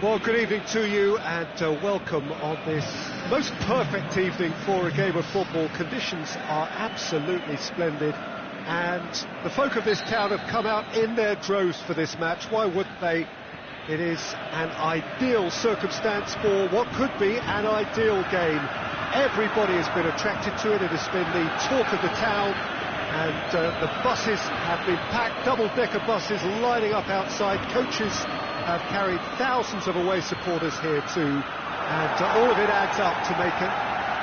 Well, good evening to you and welcome on this most perfect evening for a game of football. Conditions are absolutely splendid and the folk of this town have come out in their droves for this match. Why wouldn't they? It is an ideal circumstance for what could be an ideal game. Everybody has been attracted to it. It has been the talk of the town and the buses have been packed, double-decker buses lining up outside. Coaches have carried thousands of away supporters here too, and all of it adds up to make a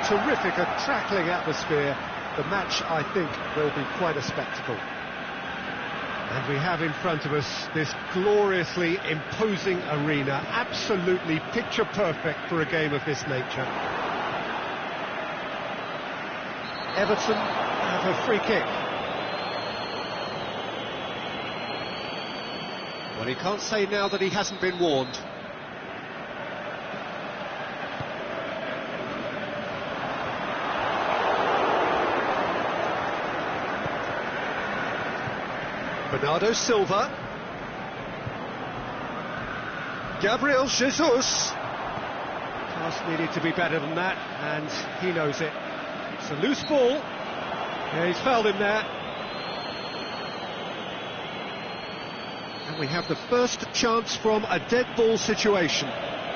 terrific, crackling atmosphere. The match, I think, will be quite a spectacle. And we have in front of us this gloriously imposing arena, absolutely picture perfect for a game of this nature. Everton have a free kick. Well, he can't say now that he hasn't been warned. Bernardo Silva. Gabriel Jesus. Pass needed to be better than that, and he knows it. It's a loose ball. Yeah, he's fouled him there. And we have the first chance from a dead ball situation.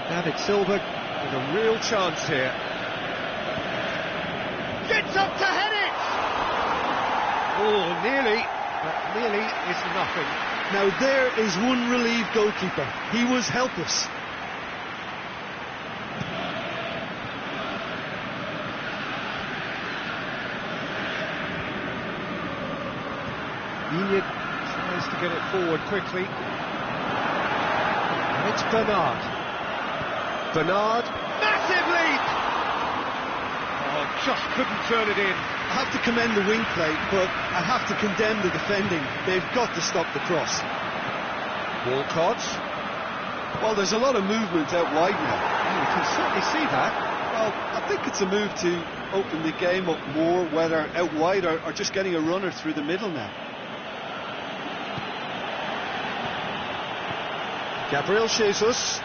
David Silva with a real chance here. Gets up to head it! Oh, nearly, but nearly is nothing. Now there is one relieved goalkeeper. He was helpless. Enid tries to get it forward quickly. And it's Bernard. Bernard, massive leap! Oh, just couldn't turn it in. I have to commend the wing play, but I have to condemn the defending. They've got to stop the cross. Walcott. Well, there's a lot of movement out wide now. You can certainly see that. Well, I think it's a move to open the game up more, whether out wide or just getting a runner through the middle now. Gabriel Jesus.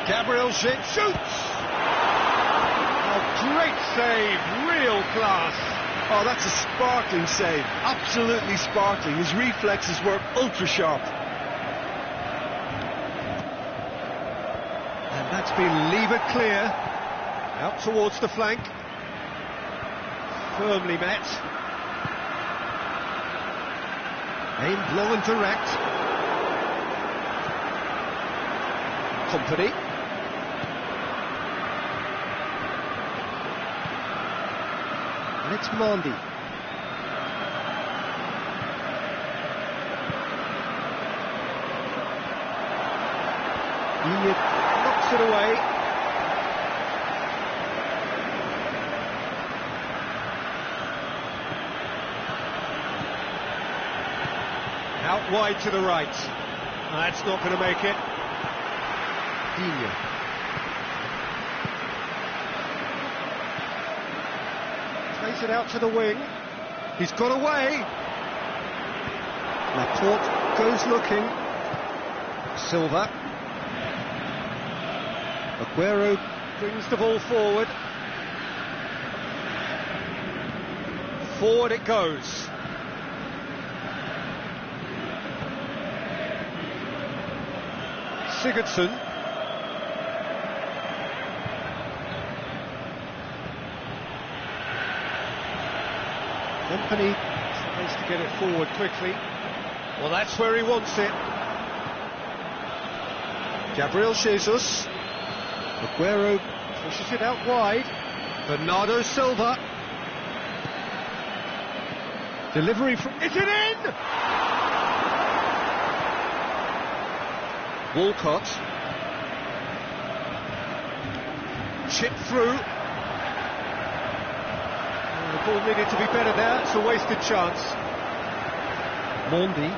Gabriel Jesus shoots! Oh, great save, real class. Oh, that's a sparkling save, absolutely sparkling. His reflexes were ultra sharp. And that's been levered clear, out towards the flank. Firmly met. Aimed low and direct. Company. And it's Mandy. Enid knocks it away. Out wide to the right. That's not going to make it. Digne. Plays it out to the wing. He's got away. Laporte goes looking. Silva. Aguero brings the ball forward. Forward it goes. Sigurdsson. Company tries to get it forward quickly. Well, that's where he wants it. Gabriel Jesus. Aguero pushes it out wide. Bernardo Silva. Delivery from... Is it in? Walcott. Chip through. The ball needed to be better there, it's a wasted chance. Mandy.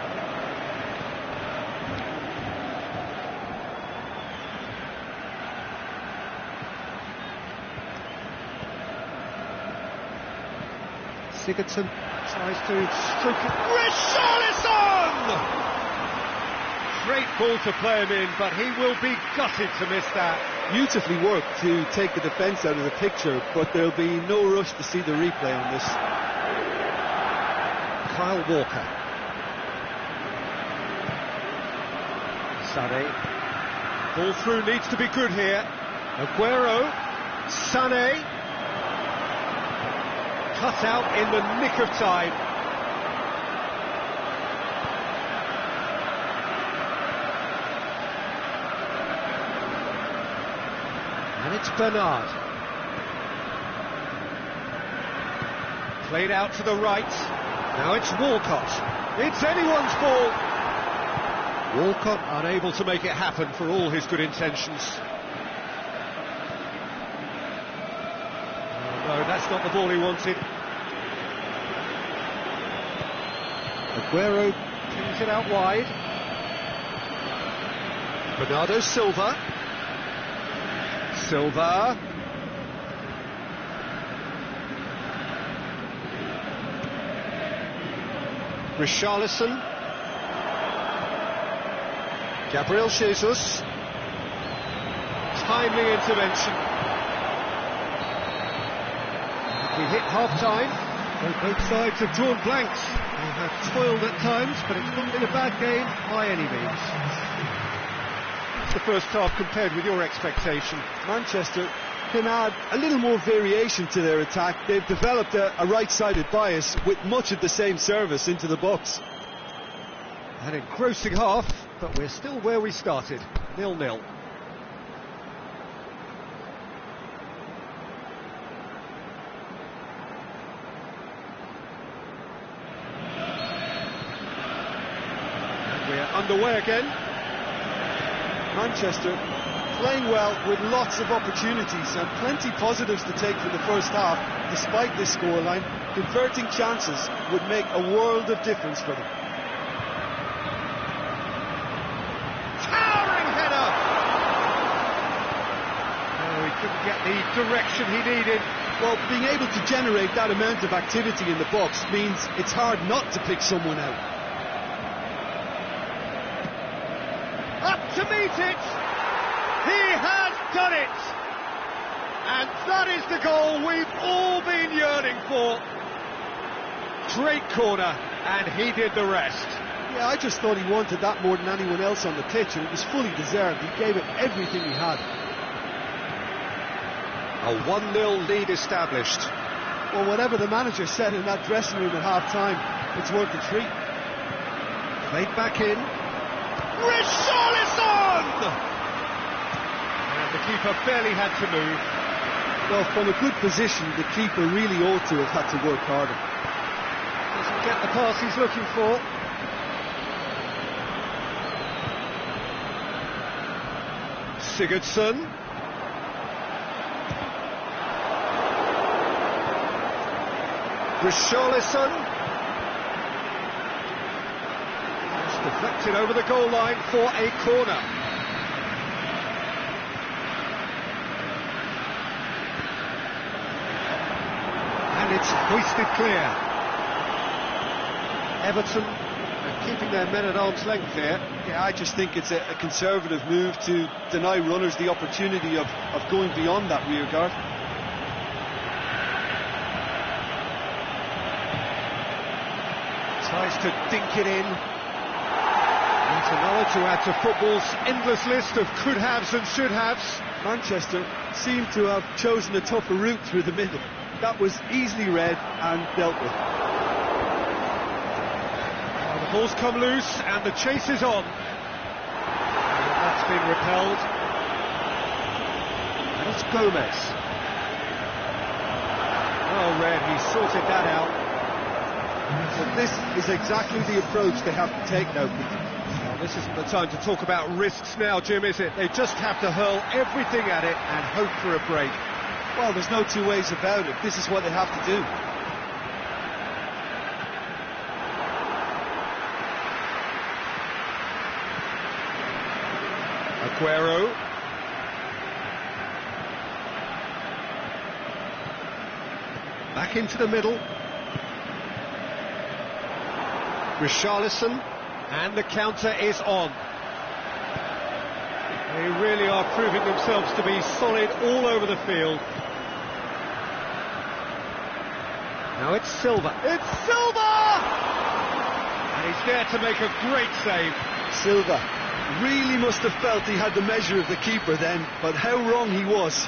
Sigurdsson tries to stroke it. Richarlison! Great ball to play him in, but he will be gutted to miss that. Beautifully worked to take the defence out of the picture, but there'll be no rush to see the replay on this. Kyle Walker. Sané. Ball through needs to be good here. Aguero. Sané. Cut out in the nick of time. And it's Bernard. Played out to the right. Now it's Walcott. It's anyone's ball. Walcott unable to make it happen for all his good intentions. Oh, no, that's not the ball he wanted. Aguero pings it out wide. Bernardo Silva. Silva. Richarlison. Gabriel Jesus. Timely intervention. We hit half-time. Both sides have drawn blanks. They have toiled at times, but it's not been a bad game by any means. It's the first half compared with your expectation. Manchester can add a little more variation to their attack. They've developed a right-sided bias with much of the same service into the box. An engrossing half, but we're still where we started, 0-0. And we're underway again. Manchester playing well with lots of opportunities and plenty positives to take from the first half. Despite this scoreline, converting chances would make a world of difference for them. Towering header! Oh, he couldn't get the direction he needed. Well, being able to generate that amount of activity in the box means it's hard not to pick someone out. Up to meet it! He has done it! And that is the goal we've all been yearning for. Great corner, and he did the rest. Yeah, I just thought he wanted that more than anyone else on the pitch, and it was fully deserved. He gave it everything he had. A 1-0 lead established. Well, whatever the manager said in that dressing room at half-time, it's worth the treat. Played back in. Richarlison! And the keeper barely had to move. Well, from a good position, the keeper really ought to have had to work harder. Doesn't get the pass he's looking for. Sigurdsson. Richarlison. It's deflected over the goal line for a corner. And it's hoisted clear. Everton are keeping their men at arm's length here. Yeah, I just think it's a conservative move to deny runners the opportunity of going beyond that rear guard. Tries to dink it in. Yet another to add to football's endless list of could-haves and should-haves. Manchester seem to have chosen a tougher route through the middle. That was easily read and dealt with. Well, the ball's come loose and the chase is on. And that's been repelled. And it's Gomez. Well read, he sorted that out. So this is exactly the approach they have to take now, Peter. Well, this isn't the time to talk about risks now, Jim, is it? They just have to hurl everything at it and hope for a break. Well, there's no two ways about it. This is what they have to do. Aguero. Back into the middle. Richarlison, and the counter is on. They really are proving themselves to be solid all over the field. Now it's Silva. It's Silva! And he's there to make a great save. Silva really must have felt he had the measure of the keeper then, but how wrong he was.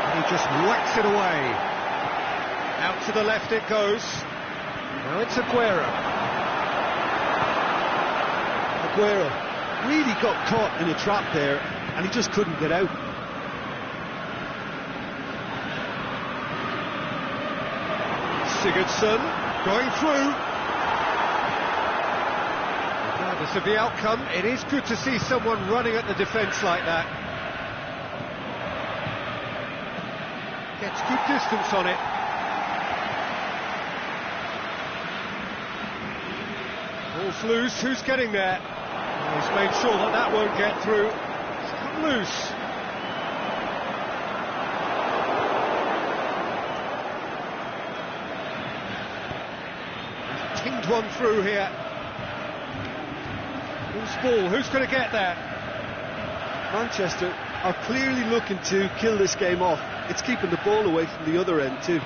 And he just whacks it away. Out to the left it goes. Now it's Aguero. Aguero really got caught in a trap there, and he just couldn't get out. Sigurdsson going through. Regardless of the outcome, it is good to see someone running at the defence like that. Gets good distance on it. Ball's loose, who's getting there? He's made sure that that won't get through. It's come loose. Tinged one through here. Who's ball? Who's going to get there? Manchester are clearly looking to kill this game off. It's keeping the ball away from the other end too.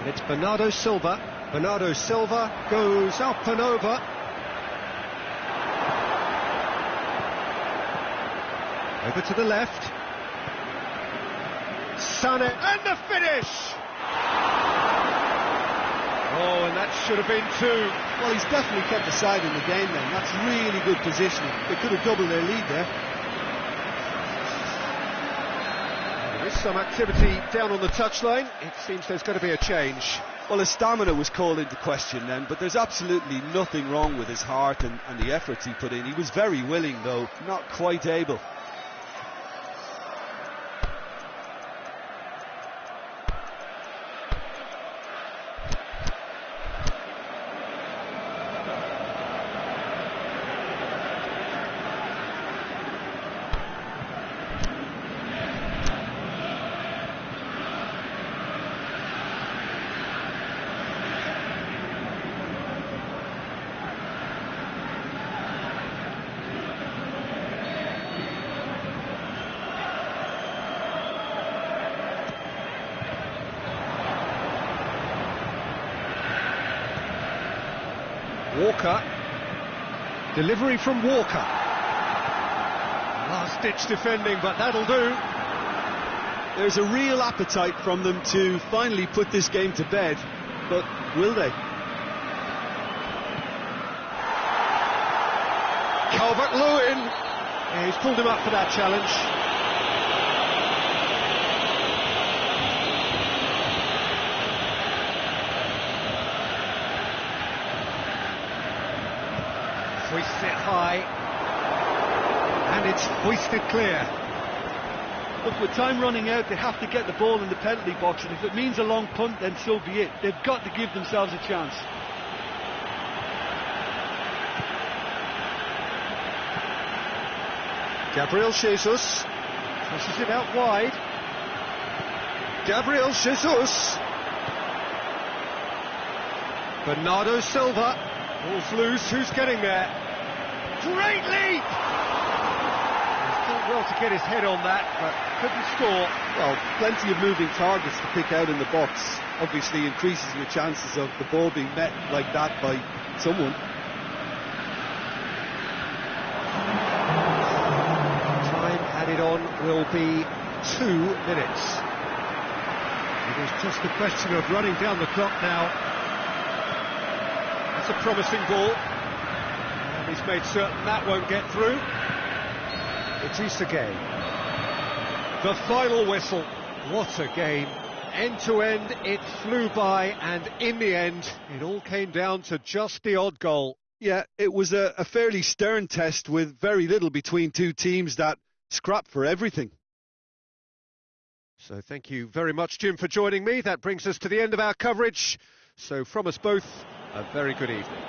It's Bernardo Silva. Bernardo Silva goes up and over. Over to the left. Sané, and the finish! Oh, and that should have been two. Well, he's definitely kept the side in the game then. That's really good positioning. They could have doubled their lead there. There is some activity down on the touchline. It seems there's going to be a change. Well, his stamina was called into question then, but there's absolutely nothing wrong with his heart and the efforts he put in. He was very willing, though, not quite able. Walker, delivery from Walker. Last-ditch defending, but that'll do. There's a real appetite from them to finally put this game to bed, but will they? Calvert-Lewin, yeah, he's pulled him up for that challenge. Hoists it high, and it's hoisted clear. Look, with time running out, they have to get the ball in the penalty box, and if it means a long punt, then so be it. They've got to give themselves a chance. Gabriel Jesus pushes it out wide. Gabriel Jesus. Bernardo Silva. Ball's loose, who's getting there? Great leap! He's done well to get his head on that, but couldn't score. Well, plenty of moving targets to pick out in the box. Obviously increases your chances of the ball being met like that by someone. Time added on will be 2 minutes. It is just a question of running down the clock now. That's a promising ball, and he's made certain that won't get through. It's Issa Gueye. The final whistle. What a game. End to end, it flew by, and in the end, it all came down to just the odd goal. Yeah, it was a fairly stern test with very little between two teams that scrapped for everything. So thank you very much, Jim, for joining me. That brings us to the end of our coverage. So from us both, a very good evening.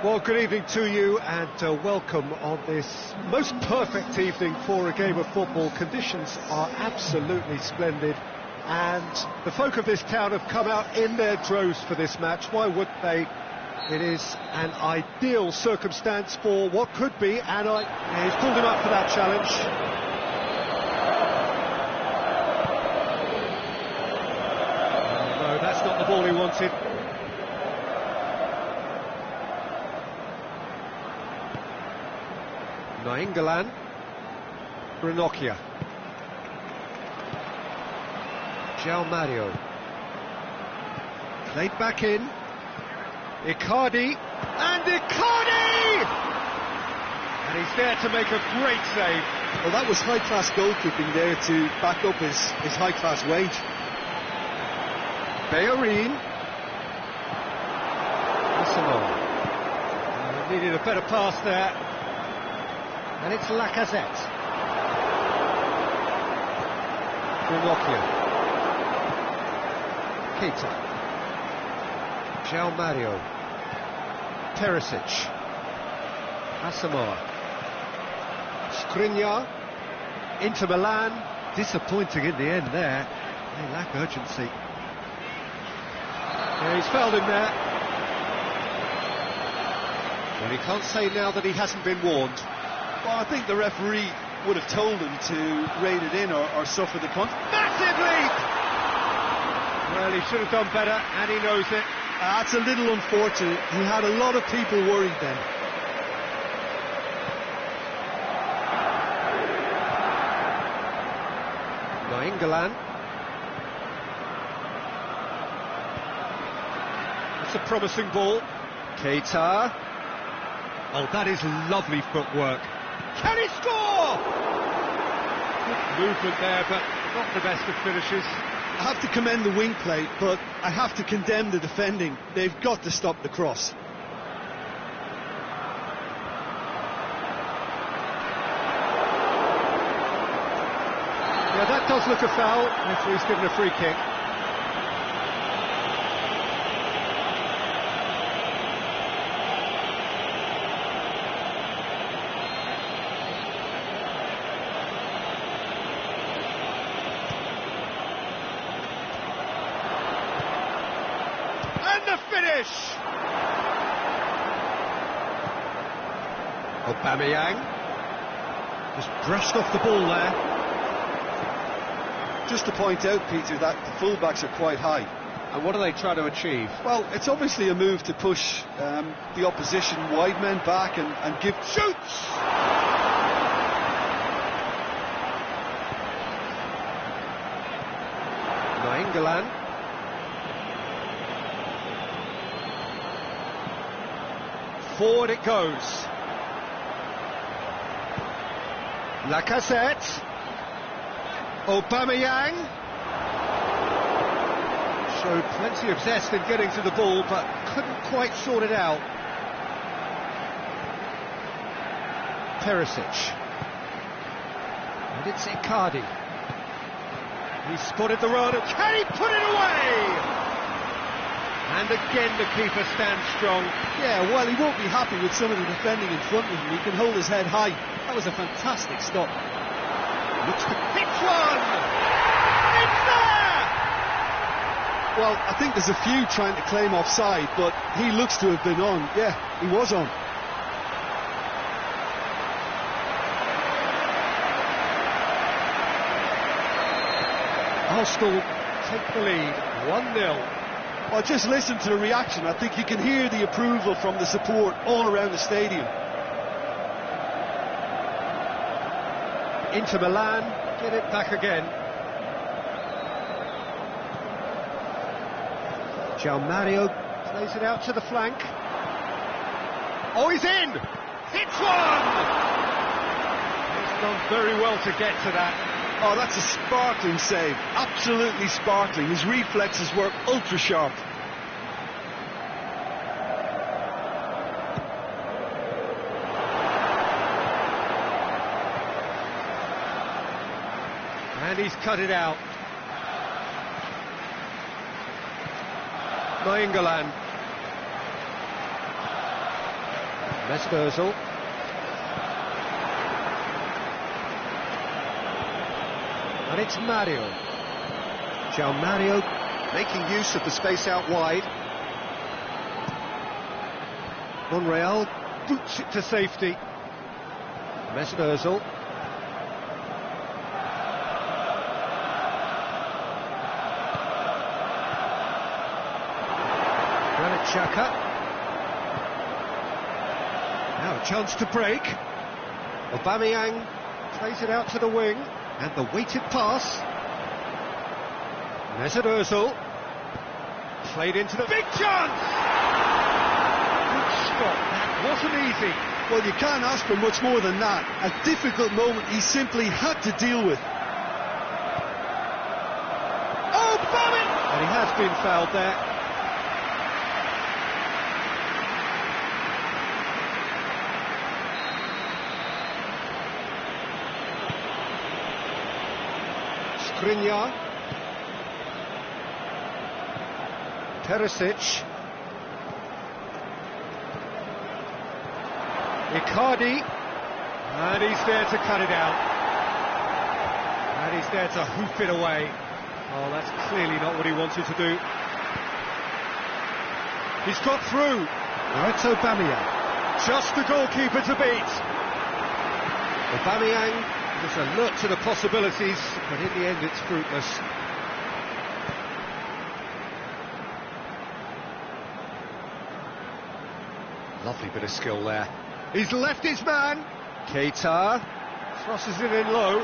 Well, good evening to you and welcome on this most perfect evening for a game of football. Conditions are absolutely splendid and the folk of this town have come out in their droves for this match. Why wouldn't they? It is an ideal circumstance for what could be, and he's pulled him up for that challenge. No, that's not the ball he wanted. Nainggolan, Ranocchia, João Mario, played back in, Icardi, and he's there to make a great save. Well, that was high-class goalkeeping there to back up his high-class wage. Bellerin, needed a better pass there. And it's Lacazette. Ranocchia. Keita. João Mario. Perisic. Asamoah. Skriniar. Inter Milan. Disappointing in the end there. They lack urgency. Yeah, he's fouled him there. Well, he can't say now that he hasn't been warned. Well, I think the referee would have told him to rein it in or suffer the contact. Massive leap! Well, he should have done better, and he knows it. That's a little unfortunate. He had a lot of people worried then. Nainggolan. It's a promising ball. Keita. Oh, that is lovely footwork. Can he score? Good movement there, but not the best of finishes. I have to commend the wing play, but I have to condemn the defending. They've got to stop the cross. Yeah, that does look a foul. Referee's given a free kick. Finish! Aubameyang just brushed off the ball there. Just to point out, Peter, that the fullbacks are quite high. And what do they try to achieve? Well, it's obviously a move to push the opposition wide men back and give... Shoots! Nainggolan. Forward it goes. Lacazette. Aubameyang. Showed plenty of zest in getting to the ball, but couldn't quite sort it out. Perisic. And it's Icardi. He spotted the run. Can he put it away? And again the keeper stands strong. Yeah, well, he won't be happy with some of the defending in front of him. He can hold his head high. That was a fantastic stop. Looks to hits one! It's there! Well, I think there's a few trying to claim offside, but he looks to have been on. Yeah, he was on. Arsenal take the lead, 1-0. Well, just listen to the reaction. I think you can hear the approval from the support all around the stadium. Inter Milan get it back again. João Mario plays it out to the flank. Oh, he's in! Hits one! He's done very well to get to that. Oh, that's a sparkling save. Absolutely sparkling. His reflexes were ultra sharp. And he's cut it out. Nainggolan. Mesut Ozil. And it's Mario. João Mario making use of the space out wide. Monreal boots it to safety. Mesut Ozil. Granit Xhaka. Now a chance to break. Aubameyang plays it out to the wing, and the weighted pass. Mesut Ozil played into the big chance. Good stop. That wasn't easy. Well, you can't ask for much more than that. A difficult moment he simply had to deal with. Oh, Bobby! And he has been fouled there. Skriniar. Perisic. Icardi. And he's there to cut it out. And he's there to hoof it away. Oh, that's clearly not what he wanted to do. He's got through. Now it's Aubameyang. Just the goalkeeper to beat. Aubameyang was alert to the possibilities, but in the end it's fruitless. Lovely bit of skill there. He's left his man. Keita crosses it in low.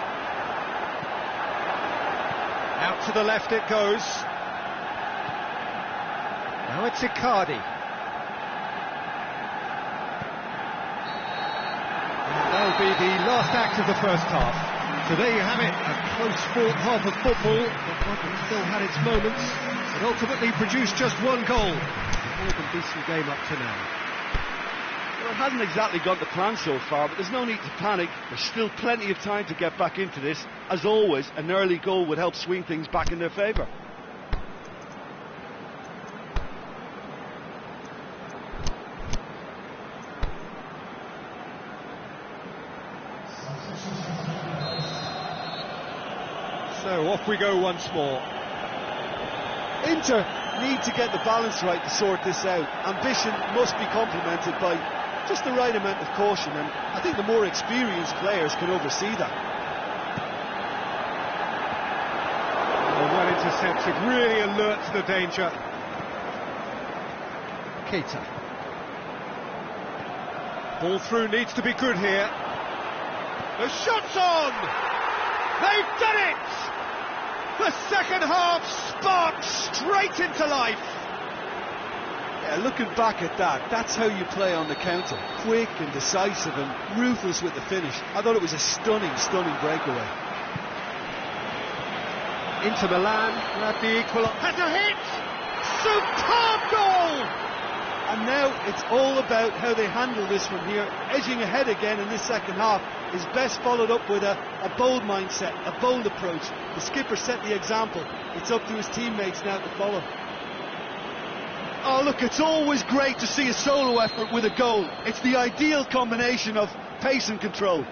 Out to the left it goes. Now it's Icardi. And that'll be the last act of the first half. So there you have it, a close fought half of football, but one that still had its moments, and ultimately produced just one goal. A more than decent game up to now. Well, it hasn't exactly got the plan so far, but there's no need to panic. There's still plenty of time to get back into this. As always, an early goal would help swing things back in their favour. So off we go once more. Inter need to get the balance right to sort this out. Ambition must be complemented by just the right amount of caution, and I think the more experienced players can oversee that. Well intercepted, really alert to the danger. Keita. Ball through needs to be good here. The shot's on! They've done it! The second half sparked straight into life. Yeah, looking back at that, that's how you play on the counter. Quick and decisive and ruthless with the finish. I thought it was a stunning, stunning breakaway. Inter Milan grabbed the equaliser. Has a hit! Superb goal! And now it's all about how they handle this from here. Edging ahead again in this second half is best followed up with a bold mindset, a bold approach. The skipper set the example. It's up to his teammates now to follow. Oh look, it's always great to see a solo effort with a goal. It's the ideal combination of pace and control.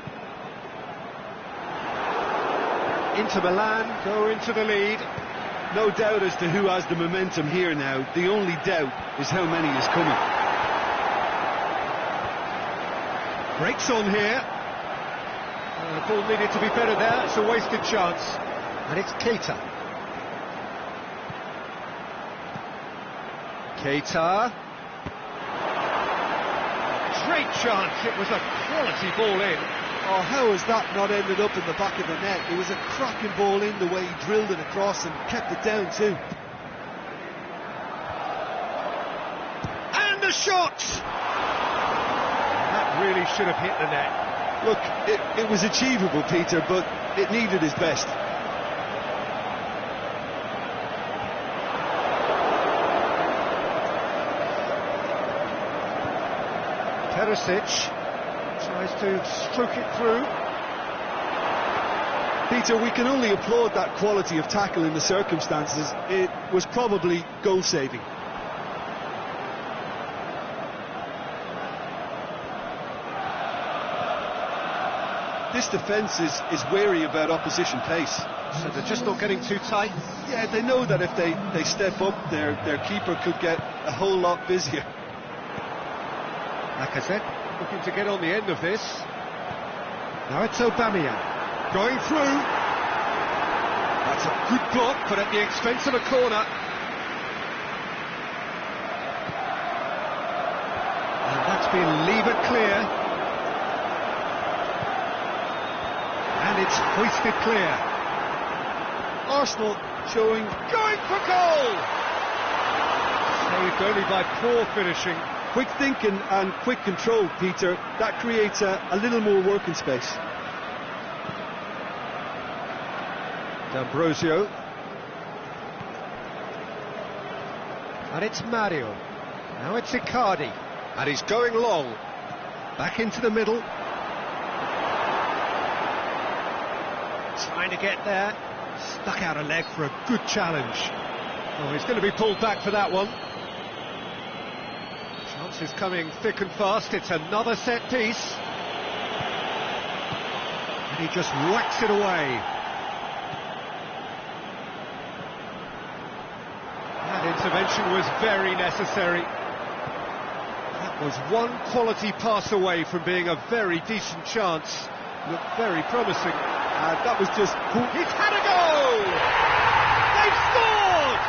Inter Milan go into the lead. No doubt as to who has the momentum here now. The only doubt is how many is coming. Breaks on here. The ball needed to be better there. It's a wasted chance. And it's Keita. Keita. Great chance. It was a quality ball in. Oh, how has that not ended up in the back of the net? It was a cracking ball in, the way he drilled it across and kept it down too. And the shot! That really should have hit the net. Look, it was achievable, Peter, but it needed his best. Perisic tries to stroke it through. Peter, we can only applaud that quality of tackle in the circumstances. It was probably goal-saving. This defence is wary about opposition pace. So they're just not getting too tight? Yeah, they know that if they step up, their keeper could get a whole lot busier. Lacazette looking to get on the end of this. Now it's Aubameyang going through. That's a good block, but at the expense of a corner. And that's been levered clear. And it's hoisted clear. Arsenal showing going for goal! Saved only by poor finishing. Quick thinking and quick control, Peter. That creates a little more working space. D'Ambrosio. And it's Mario. Now it's Icardi. And he's going long. Back into the middle. Trying to get there. Stuck out a leg for a good challenge. Oh, he's going to be pulled back for that one. Chances coming thick and fast. It's another set piece. And he just whacks it away. That intervention was very necessary. That was one quality pass away from being a very decent chance. Looked very promising. That was just... He's had a goal! They've scored!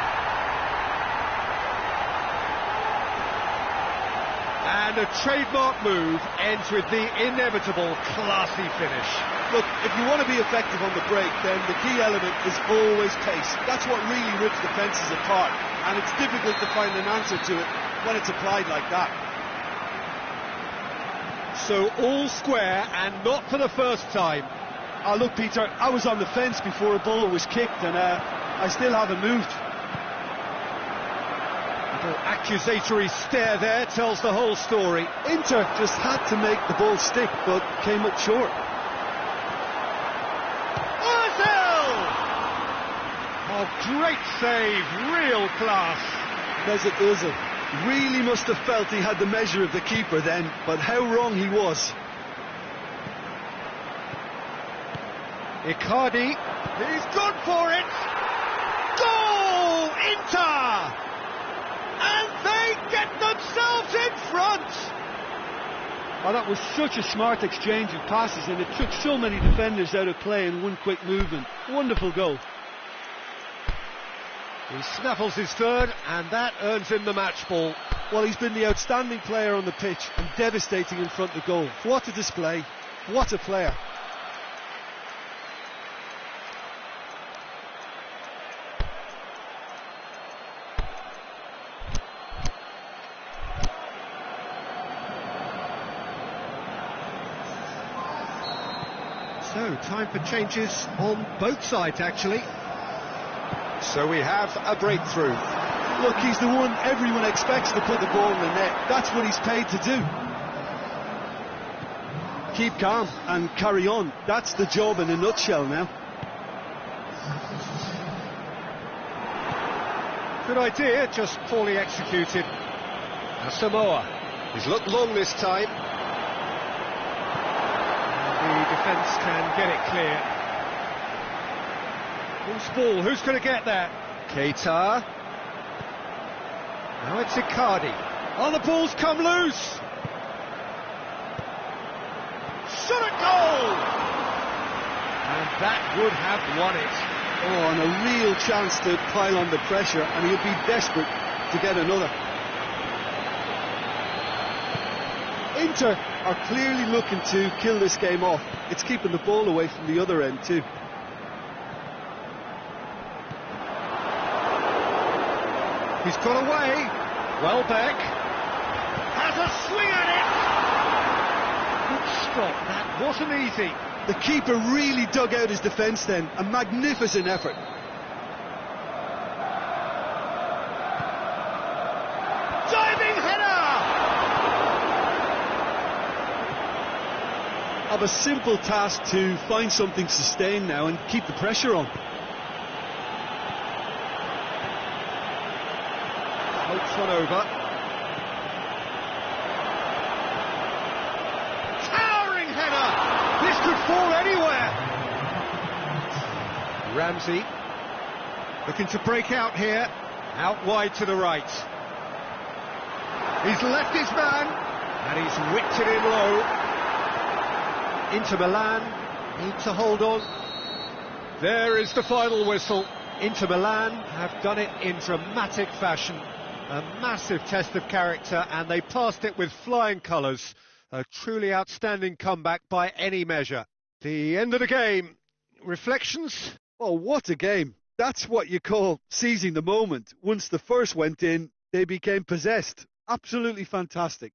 And a trademark move ends with the inevitable classy finish. Look, if you want to be effective on the break, then the key element is always pace. That's what really rips defences apart, and it's difficult to find an answer to it when it's applied like that. So all square, and not for the first time. Oh, look, Peter, I was on the fence before a ball was kicked, and I still haven't moved. Little accusatory stare there tells the whole story. Inter just had to make the ball stick, but came up short. Ozil! Oh, great save, real class. Mesut Ozil really must have felt he had the measure of the keeper then, but how wrong he was. Icardi, he's gone for it! Goal! Inter! And they get themselves in front! Oh, that was such a smart exchange of passes, and it took so many defenders out of play in one quick movement. Wonderful goal. He snaffles his third, and that earns him the match ball. Well, he's been the outstanding player on the pitch and devastating in front of goal. What a display, what a player. So, time for changes on both sides, actually. So we have a breakthrough. Look, he's the one everyone expects to put the ball in the net. That's what he's paid to do. Keep calm and carry on. That's the job in a nutshell now. Good idea, just poorly executed. Now Samoa. He's looked long this time. The defence can get it clear. Who's ball? Who's going to get that? Keita. Now it's Icardi. Oh, the ball's come loose. Shot at goal! And that would have won it. Oh, and a real chance to pile on the pressure, and he'll be desperate to get another. Inter are clearly looking to kill this game off. It's keeping the ball away from the other end too. He's got away. Welbeck has a swing at it. Good stop. That wasn't easy. The keeper really dug out his defence then. A magnificent effort. Diving header! Of a simple task to find something sustained now and keep the pressure on. Hopes one over. Towering header! This could fall Ramsey looking to break out here, out wide to the right. He's left his man, and he's whipped it in low. Inter Milan need to hold on. There is the final whistle. Inter Milan have done it in dramatic fashion. A massive test of character, and they passed it with flying colours. A truly outstanding comeback by any measure. The end of the game. Reflections? Oh, what a game. That's what you call seizing the moment. Once the first went in, they became possessed. Absolutely fantastic.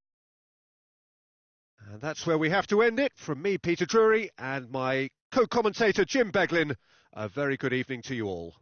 And that's where we have to end it. From me, Peter Drury, and my co-commentator, Jim Beglin. A very good evening to you all.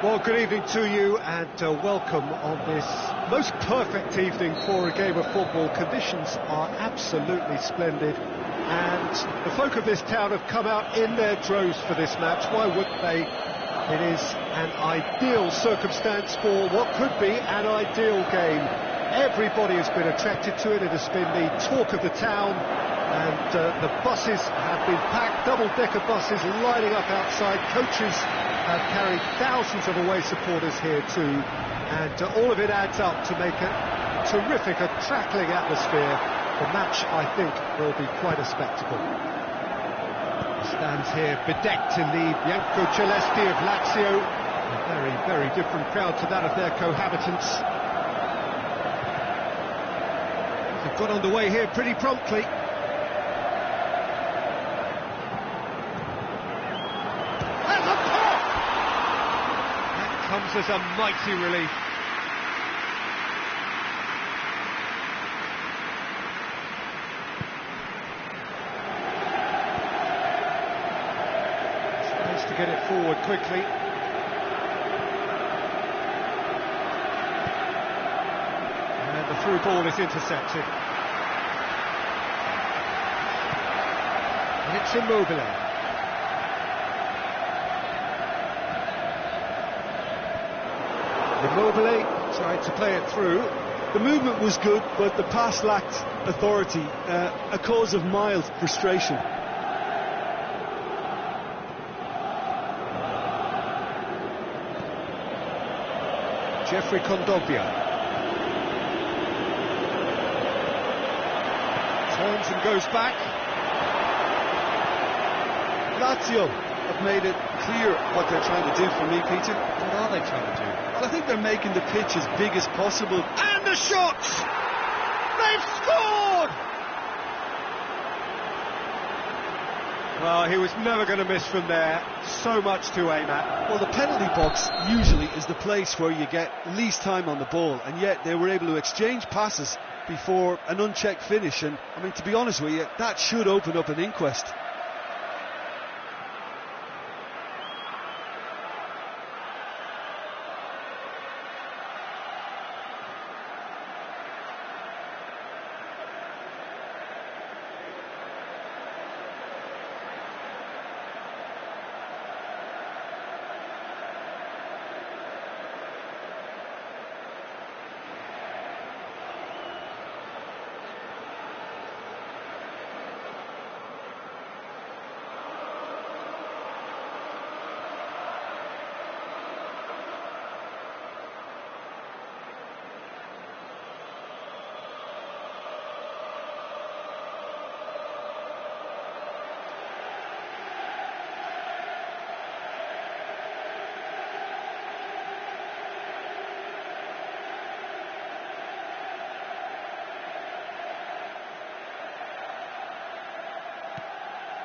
Well, good evening to you and welcome on this most perfect evening for a game of football. Conditions are absolutely splendid and the folk of this town have come out in their droves for this match. Why wouldn't they? It is an ideal circumstance for what could be an ideal game. Everybody has been attracted to it. It has been the talk of the town, and the buses have been packed, double-decker buses lining up outside. Coaches have carried thousands of away supporters here too, and all of it adds up to make a terrific, crackling atmosphere. The match, I think, will be quite a spectacle. Stands here bedecked in the Bianco Celesti of Lazio. A very, very different crowd to that of their cohabitants. They've got underway here pretty promptly. There's a pop! That comes as a mighty relief. To get it forward quickly. And the through ball is intercepted. And it's Immobile. Immobile tried to play it through. The movement was good, but the pass lacked authority, a cause of mild frustration. Geoffrey Kondogbia turns and goes back. Lazio have made it clear what they're trying to do for me, Peter. What are they trying to do? Well, I think they're making the pitch as big as possible. And the shots! They've scored! Well, he was never going to miss from there. So much to aim at. Well, the penalty box usually is the place where you get least time on the ball, and yet they were able to exchange passes before an unchecked finish. And I mean, to be honest with you, that should open up an inquest.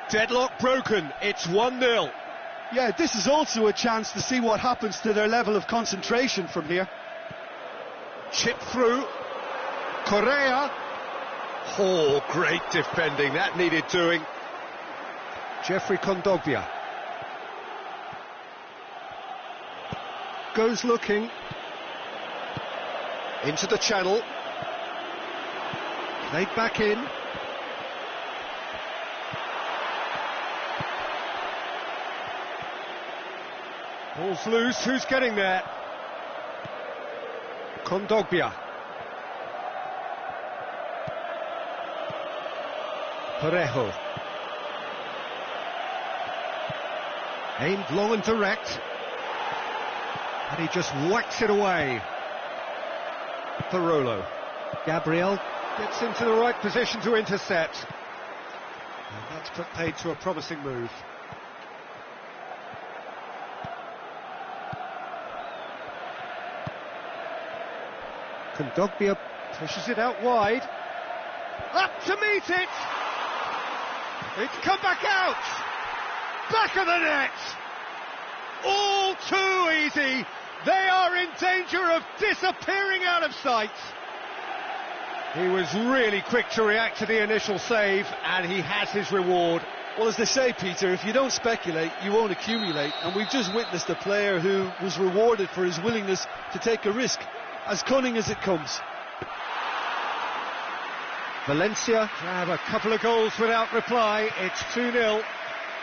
Deadlock broken, it's 1-0. Yeah, this is also a chance to see what happens to their level of concentration from here. Chip through. Correa. Oh, great defending, that needed doing. Geoffrey Kondogbia. Goes looking. Into the channel. Played back in. Ball's loose, who's getting there? Kondogbia. Parejo. Aimed long and direct. And he just whacks it away. Parolo. Gabriel gets into the right position to intercept. And that's put paid to a promising move. Kondogbia pushes it out wide. Up to meet it! It's come back out! Back of the net! All too easy! They are in danger of disappearing out of sight! He was really quick to react to the initial save, and he has his reward. Well, as they say, Peter, if you don't speculate, you won't accumulate. And we've just witnessed a player who was rewarded for his willingness to take a risk, as cunning as it comes. Valencia grab a couple of goals without reply. It's 2-0.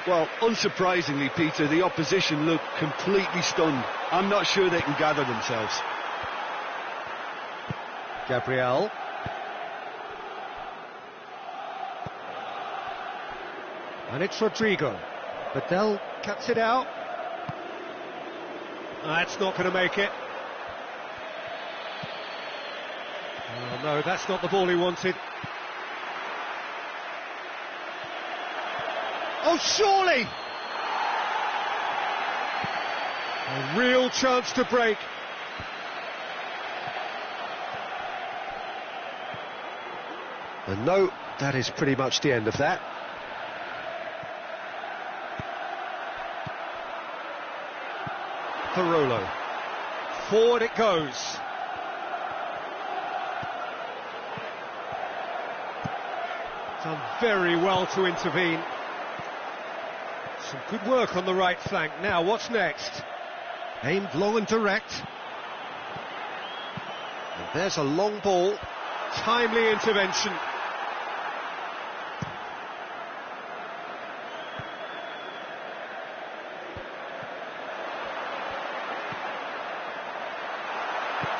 Well, unsurprisingly, Peter, the opposition look completely stunned. I'm not sure they can gather themselves. Gabriel. And it's Rodrigo. Badel cuts it out. That's not going to make it. Oh, no, that's not the ball he wanted. Oh, surely! A real chance to break. And no, that is pretty much the end of that. Parolo. Forward it goes. Done very well to intervene. Some good work on the right flank. Now, what's next? Aimed long and direct. And there's a long ball. Timely intervention.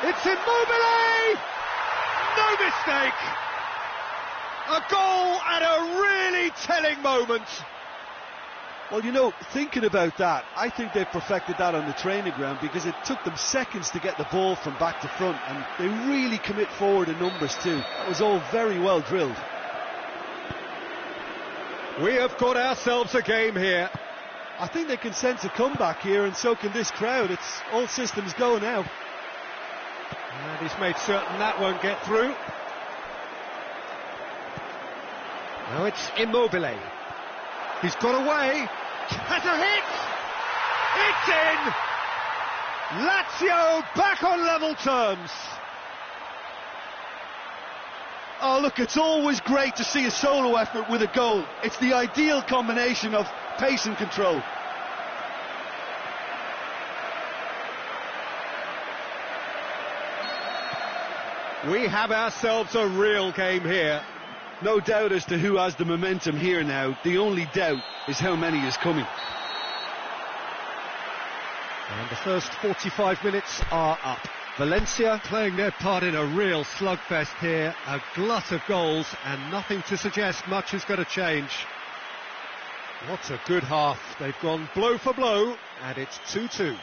It's Immobile! No mistake! A goal at a really telling moment. Well, you know, thinking about that, I think they've perfected that on the training ground, because it took them seconds to get the ball from back to front, and they really commit forward in numbers too. That was all very well drilled. We have got ourselves a game here. I think they can sense a comeback here, and so can this crowd. It's all systems go now. And he's made certain that won't get through. Now it's Immobile. He's got away. Has a hit! It's in! Lazio back on level terms. Oh, look, it's always great to see a solo effort with a goal. It's the ideal combination of pace and control. We have ourselves a real game here. No doubt as to who has the momentum here now. The only doubt is how many is coming. And the first 45 minutes are up. Valencia playing their part in a real slugfest here. A glut of goals and nothing to suggest much is going to change. What a good half. They've gone blow for blow and it's 2-2.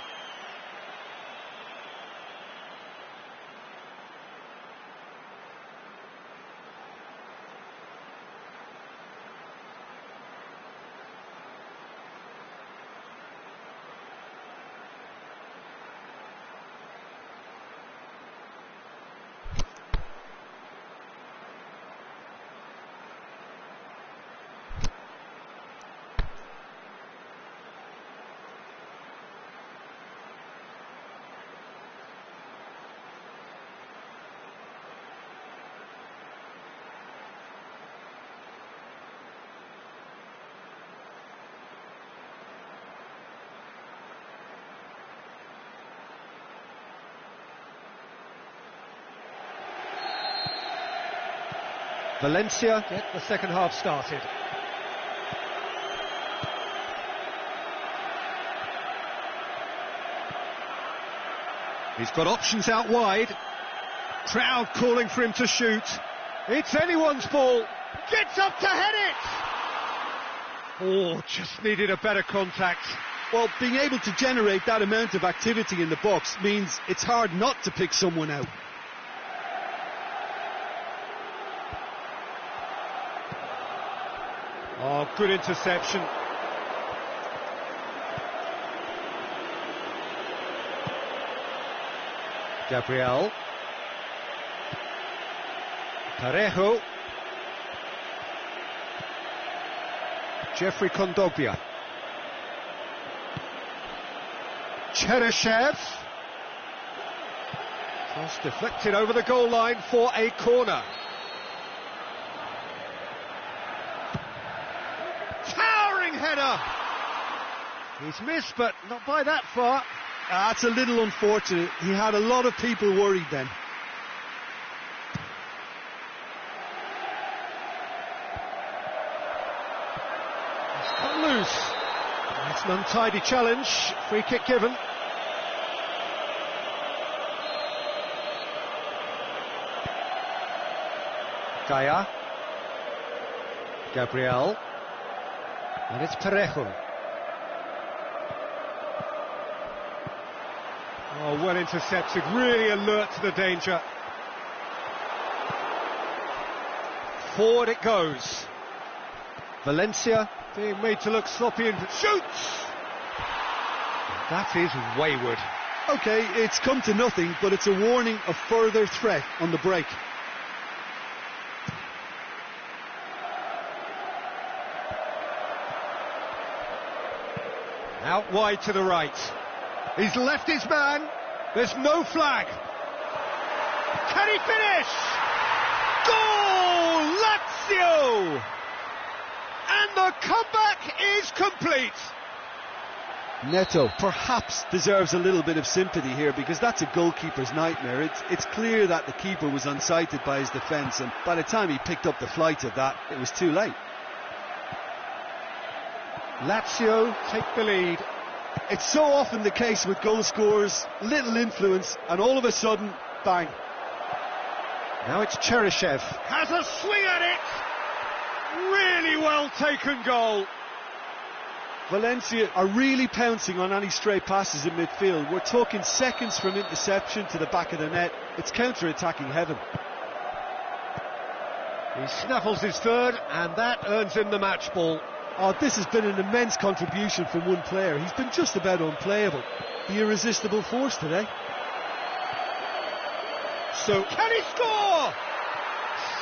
Valencia get the second half started. He's got options out wide. Crowd calling for him to shoot. It's anyone's ball. Gets up to head it. Oh, just needed a better contact. Well, being able to generate that amount of activity in the box means it's hard not to pick someone out. Oh, good interception. Gabriel. Parejo. Jeffrey Kondogbia. Cheryshev. Cross deflected over the goal line for a corner. He's missed, but not by that far. That's a little unfortunate. He had a lot of people worried then. He's cut loose. It's an untidy challenge. Free kick given. Gaya. Gabriel. And it's Parejo. Oh, well intercepted, really alert to the danger. Forward it goes. Valencia being made to look sloppy and shoots! That is wayward. Okay, it's come to nothing, but it's a warning of further threat on the break. Out wide to the right. He's left his man. There's no flag. Can he finish? Goal! Lazio! And the comeback is complete. Neto perhaps deserves a little bit of sympathy here, because that's a goalkeeper's nightmare. It's clear that the keeper was unsighted by his defence, and by the time he picked up the flight of that, it was too late. Lazio take the lead. It's so often the case with goal scorers, little influence, and all of a sudden, bang. Now it's Cheryshev. Has a swing at it. Really well taken goal. Valencia are really pouncing on any stray passes in midfield. We're talking seconds from interception to the back of the net. It's counter-attacking heaven. He snaffles his third, and that earns him the match ball. Oh, this has been an immense contribution from one player. He's been just about unplayable. The irresistible force today. So, can he score?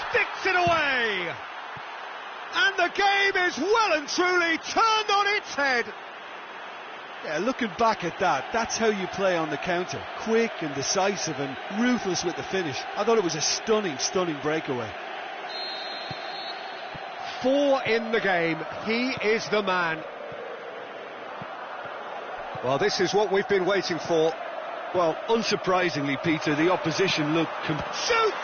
Sticks it away! And the game is well and truly turned on its head. Yeah, looking back at that, that's how you play on the counter. Quick and decisive and ruthless with the finish. I thought it was a stunning, stunning breakaway. 4 in the game. He is the man. Well, this is what we've been waiting for. Well, unsurprisingly, Peter, the opposition looked... Shoots!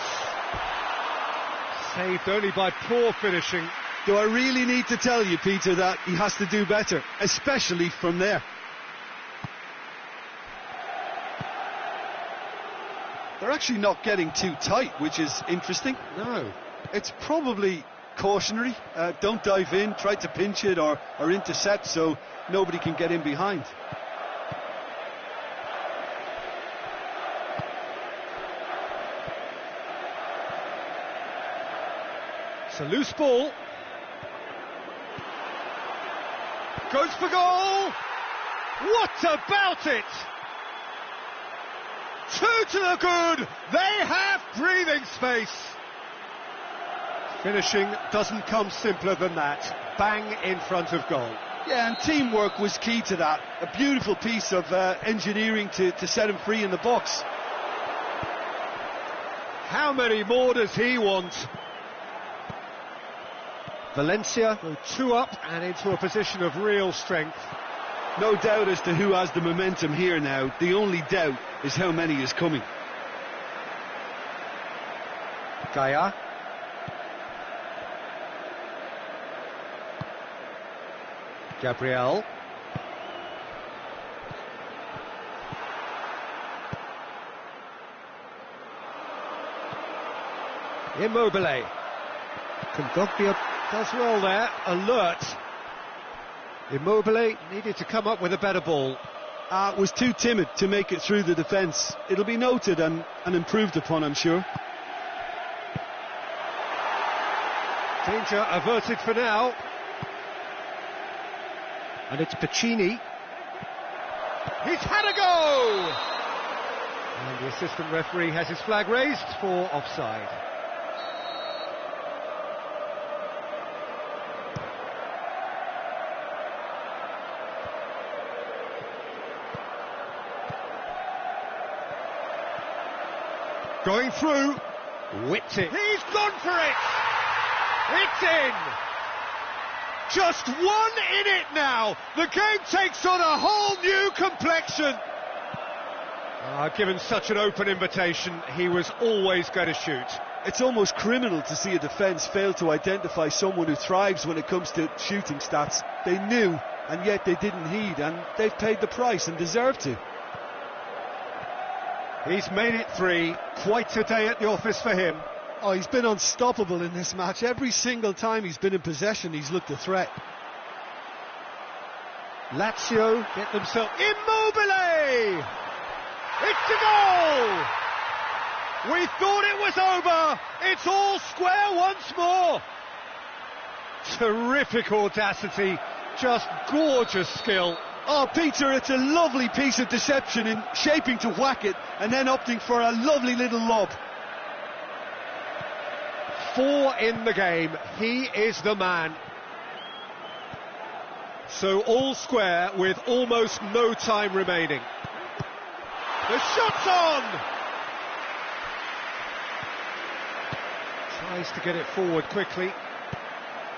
Saved only by poor finishing. Do I really need to tell you, Peter, that he has to do better, especially from there? They're actually not getting too tight, which is interesting. No. It's probably cautionary. Don't dive in, try to pinch it or intercept so nobody can get in behind. It's a loose ball. Goes for goal. What about it? 2 to the good. They have breathing space. Finishing doesn't come simpler than that. Bang in front of goal. Yeah, and teamwork was key to that. A beautiful piece of engineering to set him free in the box. How many more does he want? Valencia go 2 up and into a position of real strength. No doubt as to who has the momentum here now. The only doubt is how many is coming. Gaya. Gabriel. Immobile. Kondogbia does well there, alert. Immobile needed to come up with a better ball. Was too timid to make it through the defence. It'll be noted and improved upon, I'm sure. Danger averted for now. And it's Pacini. He's had a go! And the assistant referee has his flag raised for offside. Going through, whipped it. He's gone for it! It's in! Just 1 in it now. The game takes on a whole new complexion. Given such an open invitation, he was always going to shoot. It's almost criminal to see a defence fail to identify someone who thrives when it comes to shooting stats. They knew, and yet they didn't heed, and they've paid the price and deserve to. He's made it 3. Quite a day at the office for him. Oh, he's been unstoppable in this match. Every single time he's been in possession, he's looked a threat. Lazio get themselves... Immobile! It's a goal! We thought it was over. It's all square once more. Terrific audacity, just gorgeous skill. Oh, Peter, it's a lovely piece of deception in shaping to whack it and then opting for a lovely little lob. 4 in the game. He is the man. So all square with almost no time remaining. The shot's on! Tries to get it forward quickly.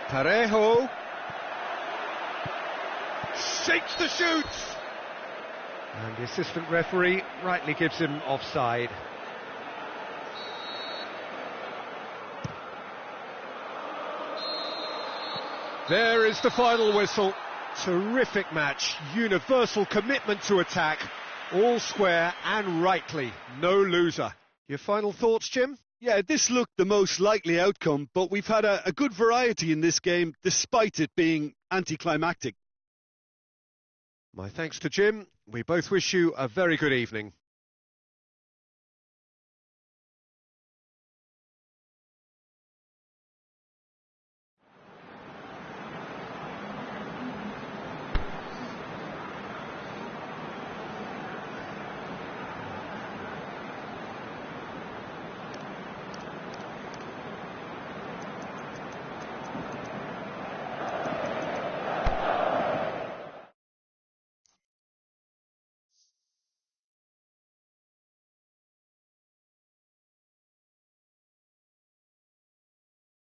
Parejo shakes the shoot! And the assistant referee rightly gives him offside. There is the final whistle. Terrific match, universal commitment to attack, all square and rightly, no loser. Your final thoughts, Jim? Yeah, this looked the most likely outcome, but we've had a good variety in this game, despite it being anticlimactic. My thanks to Jim. We both wish you a very good evening.